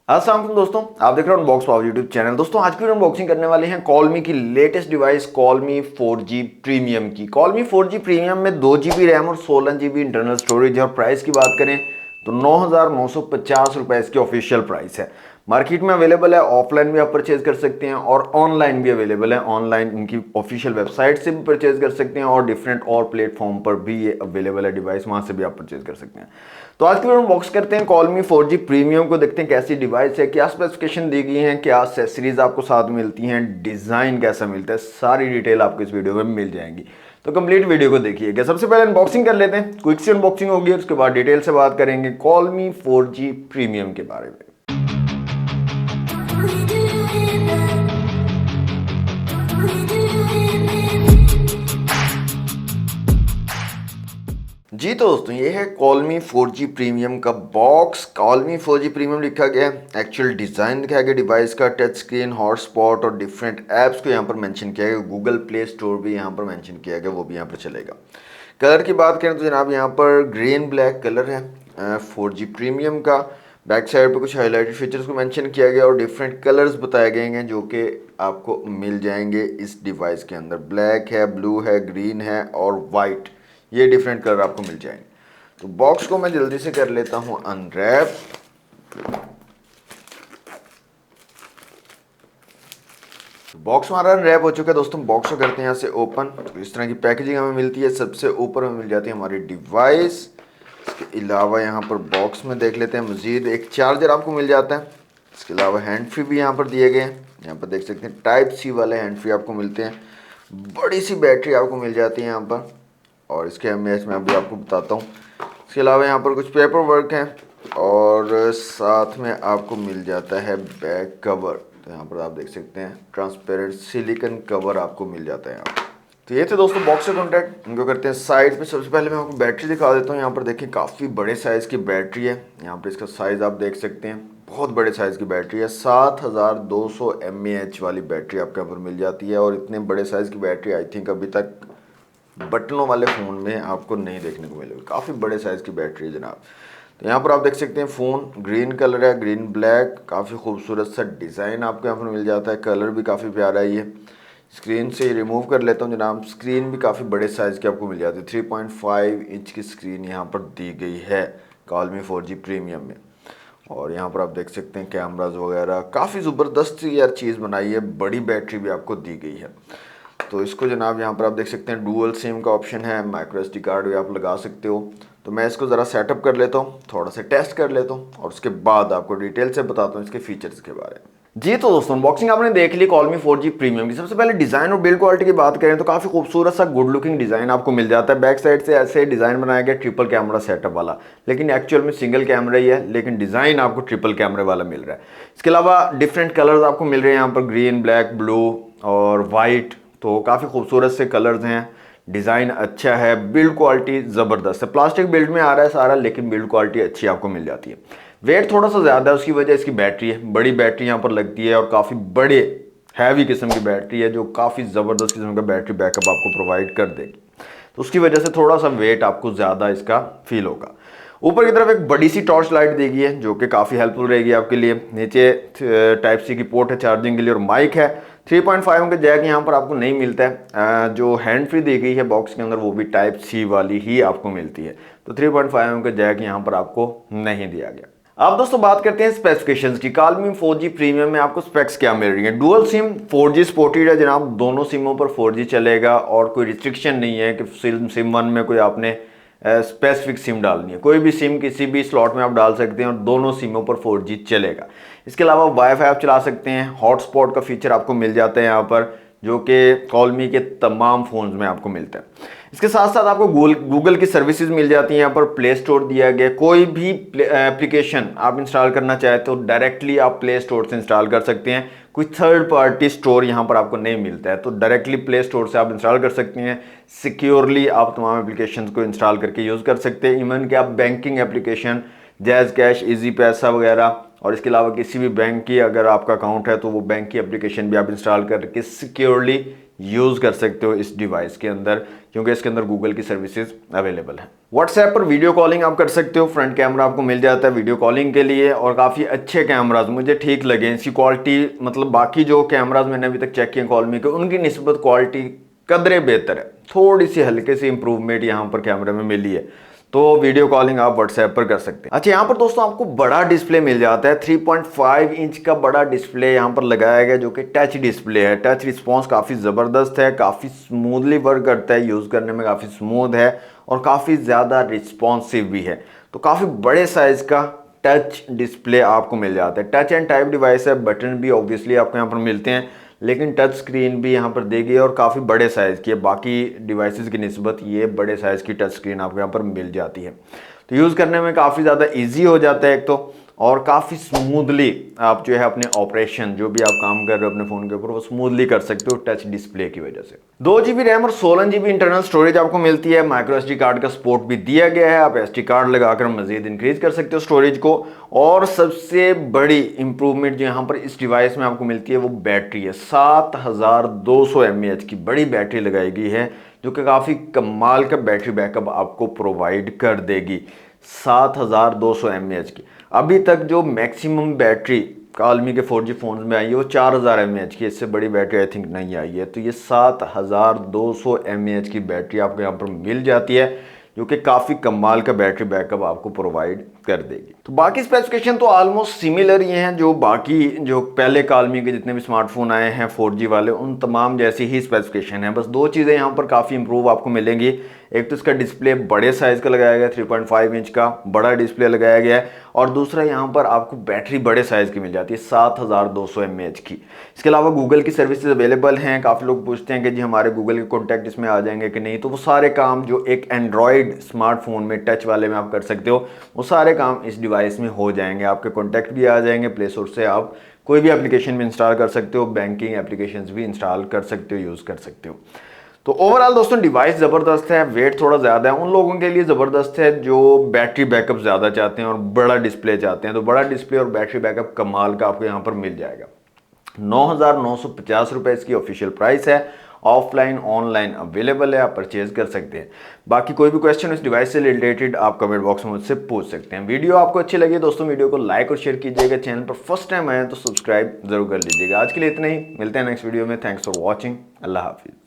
अस्सलाम वालेकुम दोस्तों, आप देख रहे हो अनबॉक्स पावर यूट्यूब चैनल। दोस्तों आज की अनबॉक्सिंग करने वाले हैं कॉलमी की latest device call me 4G premium की। कॉलमी 4G प्रीमियम में 2 GB रैम और 16 GB इंटरनल स्टोरेज है और प्राइस की बात करें तो 9,950 रुपए इसकी ऑफिशियल प्राइस है। मार्केट में अवेलेबल है, ऑफलाइन भी आप परचेज कर सकते हैं और ऑनलाइन भी अवेलेबल है। ऑनलाइन इनकी ऑफिशियल वेबसाइट से भी परचेज कर सकते हैं और डिफरेंट और प्लेटफॉर्म पर भी ये अवेलेबल है डिवाइस, वहां से भी आप परचेज कर सकते हैं। तो आज की वीडियो में बॉक्स करते हैं कॉलमी 4G प्रीमियम को, देखते हैं कैसी डिवाइस है, क्या स्पेसिफिकेशन दी गई है, क्या एक्सेसरीज आपको साथ मिलती हैं, डिजाइन कैसा मिलता है, सारी डिटेल आपको इस वीडियो में मिल जाएंगी। तो कंप्लीट वीडियो को देखिएगा। सबसे पहले अनबॉक्सिंग कर लेते हैं, क्विक सी अनबॉक्सिंग होगी, उसके बाद डिटेल से बात करेंगे कॉलमी 4G प्रीमियम के बारे में। जी तो दोस्तों, ये है कॉलमी 4G प्रीमियम का बॉक्स। कॉलमी 4G प्रीमियम लिखा गया है, एक्चुअल डिज़ाइन दिखाया गया डिवाइस का, टच स्क्रीन, हॉटस्पॉट और डिफरेंट ऐप्स को यहाँ पर मेंशन किया गया। गूगल प्ले स्टोर भी यहाँ पर मेंशन किया गया, वो भी यहाँ पर चलेगा। कलर की बात करें तो जनाब यहाँ पर ग्रीन ब्लैक कलर है 4G प्रीमियम का। बैक साइड पर कुछ हाईलाइटेड फीचर्स को मेंशन किया गया और डिफरेंट कलर्स बताए गए हैं जो कि आपको मिल जाएंगे इस डिवाइस के अंदर। ब्लैक है, ब्लू है, ग्रीन है और वाइट, ये डिफरेंट कलर आपको मिल जाएंगे। तो बॉक्स को मैं जल्दी से कर लेता हूं अनरैप। बॉक्स हमारा अनरैप हो चुका है दोस्तों। बॉक्स को करते हैं यहाँ से ओपन। तो इस तरह की पैकेजिंग हमें मिलती है। सबसे ऊपर हमें मिल जाती है हमारी डिवाइस। इसके अलावा यहाँ पर बॉक्स में देख लेते हैं मजीद एक चार्जर आपको मिल जाता है। इसके अलावा हैंड फ्री भी यहाँ पर दिए गए हैं। यहाँ पर देख सकते हैं टाइप सी वाले हैंड फ्री आपको मिलते हैं। बड़ी सी बैटरी आपको मिल जाती है यहाँ पर और इसके एमएएच मैं अभी आपको बताता हूँ। इसके अलावा यहाँ पर कुछ पेपर वर्क है और साथ में आपको मिल जाता है बैक कवर। तो यहाँ पर आप देख सकते हैं ट्रांसपेरेंट सिलिकॉन कवर आपको मिल जाता है यहाँ पर। तो ये थे दोस्तों बॉक्स से कॉन्टैक्ट। इनको करते हैं साइड पे। सबसे पहले मैं आपको बैटरी दिखा देता हूँ। यहाँ पर देखिए काफ़ी बड़े साइज़ की बैटरी है। यहाँ पर इसका साइज़ आप देख सकते हैं, बहुत बड़े साइज़ की बैटरी है। 7200 mAh वाली बैटरी आपको यहाँ पर मिल जाती है और इतने बड़े साइज़ की बैटरी आई थिंक अभी तक बटनों वाले फ़ोन में आपको नहीं देखने को मिलेगी। काफ़ी बड़े साइज़ की बैटरी है जनाब। तो यहाँ पर आप देख सकते हैं फ़ोन ग्रीन कलर है, ग्रीन ब्लैक, काफ़ी खूबसूरत सा डिज़ाइन आपको यहाँ पर मिल जाता है। कलर भी काफ़ी प्यारा है। ये स्क्रीन से रिमूव कर लेता हूँ जनाब। स्क्रीन भी काफ़ी बड़े साइज़ की आपको मिल जाती है। 3.5 इंच की स्क्रीन यहाँ पर दी गई है कॉलमी 4G प्रीमियम में। और यहाँ पर आप देख सकते हैं कैमराज वगैरह, काफ़ी ज़बरदस्त यार चीज़ बनाई है। बड़ी बैटरी भी आपको दी गई है। तो इसको जनाब यहाँ पर आप देख सकते हैं डुअल सिम का ऑप्शन है, माइक्रो SD कार्ड भी आप लगा सकते हो। तो मैं इसको ज़रा सेटअप कर लेता हूँ, थोड़ा सा टेस्ट कर लेता हूँ और उसके बाद आपको डिटेल से बताता हूँ इसके फीचर्स के बारे में। जी तो दोस्तों, अनबॉक्सिंग आपने देख ली कॉलमी 4G प्रीमियम की। सबसे पहले डिज़ाइन और बिल्ड क्वालिटी की बात करें तो काफ़ी खूबसूरत सा गुड लुकिंग डिज़ाइन आपको मिल जाता है। बैक साइड से ऐसे डिज़ाइन बनाया गया ट्रिपल कैमरा सेटअप वाला, लेकिन एक्चुअल में सिंगल कैमरा ही है, लेकिन डिज़ाइन आपको ट्रिपल कैमरे वाला मिल रहा है। इसके अलावा डिफरेंट कलर्स आपको मिल रहे हैं यहाँ पर, ग्रीन, ब्लैक, ब्लू और वाइट। तो काफ़ी खूबसूरत से कलर्स हैं, डिज़ाइन अच्छा है, बिल्ड क्वालिटी ज़बरदस्त है। प्लास्टिक बिल्ड में आ रहा है सारा, लेकिन बिल्ड क्वालिटी अच्छी आपको मिल जाती है। वेट थोड़ा सा ज़्यादा है, उसकी वजह इसकी बैटरी है, बड़ी बैटरी यहाँ पर लगती है और काफ़ी बड़े हैवी किस्म की बैटरी है जो काफ़ी ज़बरदस्त किस्म का बैटरी बैकअप आपको प्रोवाइड कर देगी। तो उसकी वजह से थोड़ा सा वेट आपको ज़्यादा इसका फील होगा। ऊपर की तरफ एक बड़ी सी टॉर्च लाइट देगी है जो कि काफ़ी हेल्पफुल रहेगी आपके लिए। नीचे टाइप सी की पोर्ट है चार्जिंग के लिए और माइक है। 3.5 का जैक यहाँ पर आपको नहीं मिलता है। जो हैंड फ्री दी गई है बॉक्स के अंदर वो भी टाइप सी वाली ही आपको मिलती है। तो 3.5 का जैक यहाँ पर आपको नहीं दिया गया। अब दोस्तों बात करते हैं स्पेसिफिकेशंस की। कॉलमी 4G प्रीमियम में आपको स्पेक्स क्या मिल रही है। डुअल सिम 4G सपोर्टेड है जनाब, दोनों सिमों पर 4G चलेगा और कोई रिस्ट्रिक्शन नहीं है कि सिम 1 में कोई आपने स्पेसिफिक सिम डालनी है। कोई भी सिम किसी भी स्लॉट में आप डाल सकते हैं और दोनों सिमों पर 4G चलेगा। इसके अलावा वाईफाई आप चला सकते हैं। हॉटस्पॉट का फीचर आपको मिल जाता है यहाँ पर, जो कि कॉलमी के तमाम फ़ोन्स में आपको मिलता है। इसके साथ साथ आपको गूगल की सर्विसेज मिल जाती हैं। यहाँ पर प्ले स्टोर दिया गया, कोई भी एप्लीकेशन आप इंस्टॉल करना चाहे तो डायरेक्टली आप प्ले स्टोर से इंस्टॉल कर सकते हैं। कोई थर्ड पार्टी स्टोर यहाँ पर आपको नहीं मिलता है, तो डायरेक्टली प्ले स्टोर से आप इंस्टॉल कर सकते हैं। सिक्योरली आप तमाम एप्लीकेशन को इंस्टॉल करके यूज़ कर सकते हैं। इवन कि आप banking application, jazz cash, easy पैसा वगैरह और इसके अलावा किसी भी बैंक की अगर आपका अकाउंट है तो वो बैंक की एप्लीकेशन भी आप इंस्टॉल करके सिक्योरली यूज़ कर सकते हो इस डिवाइस के अंदर, क्योंकि इसके अंदर गूगल की सर्विसेज अवेलेबल है। व्हाट्सएप पर वीडियो कॉलिंग आप कर सकते हो, फ्रंट कैमरा आपको मिल जाता है वीडियो कॉलिंग के लिए, और काफ़ी अच्छे कैमराज मुझे ठीक लगे। इसकी क्वालिटी मतलब बाकी जो कैमराज मैंने अभी तक चेक किए कॉलमी के, उनकी निस्बत क्वालिटी कदरे बेहतर है, थोड़ी सी हल्के सी इंप्रूवमेंट यहाँ पर कैमरे में मिली है। तो वीडियो कॉलिंग आप व्हाट्सएप पर कर सकते हैं। अच्छा, यहाँ पर दोस्तों आपको बड़ा डिस्प्ले मिल जाता है, 3.5 इंच का बड़ा डिस्प्ले यहाँ पर लगाया गया, जो कि टच डिस्प्ले है। टच रिस्पॉन्स काफ़ी ज़बरदस्त है, काफ़ी स्मूथली वर्क करता है, यूज़ करने में काफ़ी स्मूथ है और काफ़ी ज़्यादा रिस्पॉन्सिव भी है। तो काफ़ी बड़े साइज़ का टच डिस्प्ले आपको मिल जाता है। टच एंड टाइप डिवाइस है, बटन भी ऑब्वियसली आपको यहाँ पर मिलते हैं, लेकिन टच स्क्रीन भी यहाँ पर देगी और काफ़ी बड़े साइज़ की है। बाकी डिवाइसेस की निस्बत ये बड़े साइज़ की टच स्क्रीन आपको यहाँ पर मिल जाती है। तो यूज़ करने में काफ़ी ज़्यादा इजी हो जाता है एक तो, और काफ़ी स्मूथली आप जो है अपने ऑपरेशन जो भी आप काम कर रहे हो अपने फ़ोन के ऊपर वो स्मूथली कर सकते हो टच डिस्प्ले की वजह से। 2 GB रैम और 16 GB इंटरनल स्टोरेज आपको मिलती है। माइक्रो SD कार्ड का सपोर्ट भी दिया गया है, आप SD कार्ड लगाकर मजीद इंक्रीज कर सकते हो स्टोरेज को। और सबसे बड़ी इंप्रूवमेंट जो यहाँ पर इस डिवाइस में आपको मिलती है वो बैटरी है। 7200 mAh की बड़ी बैटरी लगाई गई है, जो कि काफ़ी कमाल का बैटरी बैकअप आपको प्रोवाइड कर देगी। 7200 mAh की। अभी तक जो मैक्सिमम बैटरी कालमी के 4G फोन में आई है वो 4000 mAh की, इससे बड़ी बैटरी आई थिंक नहीं आई है। तो ये 7200 mAh की बैटरी आपको यहाँ पर मिल जाती है, जो कि काफ़ी कमाल का बैटरी बैकअप आपको प्रोवाइड कर देगी। तो बाकी स्पेसिफिकेशन तो ऑलमोस्ट सिमिलर ही हैं, जो बाकी जो पहले कालमी के जितने भी स्मार्टफोन आए हैं 4G वाले उन तमाम जैसी ही स्पेसिफिकेशन है। बस 2 चीज़ें यहाँ पर काफ़ी इंप्रूव आपको मिलेंगी। एक तो इसका डिस्प्ले बड़े साइज़ का लगाया गया, 3.5 इंच का बड़ा डिस्प्ले लगाया गया है, और दूसरा यहाँ पर आपको बैटरी बड़े साइज़ की मिल जाती है 7200 mAh की। इसके अलावा गूगल की सर्विसेज अवेलेबल हैं। काफ़ी लोग पूछते हैं कि जी हमारे गूगल के कॉन्टैक्ट इसमें आ जाएंगे कि नहीं, तो वो सारे काम जो एक एंड्रॉयड स्मार्टफोन में टच वाले में आप कर सकते हो वो सारे काम इस डिवाइस में हो जाएंगे। आपके कॉन्टैक्ट भी आ जाएंगे, प्ले स्टोर से आप कोई भी एप्लीकेशन भी इंस्टॉल कर सकते हो, बैंकिंग एप्लीकेशंस भी इंस्टॉल कर सकते हो, यूज़ कर सकते हो। तो ओवरऑल दोस्तों डिवाइस ज़बरदस्त है। वेट थोड़ा ज़्यादा है, उन लोगों के लिए ज़बरदस्त है जो बैटरी बैकअप ज़्यादा चाहते हैं और बड़ा डिस्प्ले चाहते हैं। तो बड़ा डिस्प्ले और बैटरी बैकअप कमाल का आपको यहाँ पर मिल जाएगा। 9950 रुपये इसकी ऑफिशियल प्राइस है। ऑफलाइन ऑनलाइन अवेलेबल है, आप परचेज कर सकते हैं। बाकी कोई भी क्वेश्चन इस डिवाइस से रिलेटेड आप कमेंट बॉक्स में मुझसे पूछ सकते हैं। वीडियो आपको अच्छी लगी दोस्तों, वीडियो को लाइक और शेयर कीजिएगा। चैनल पर फर्स्ट टाइम आए तो सब्सक्राइब जरूर कर लीजिएगा। आज के लिए इतना ही, मिलते हैं नेक्स्ट वीडियो में। Thanks for watching. अल्लाह हाफिज़।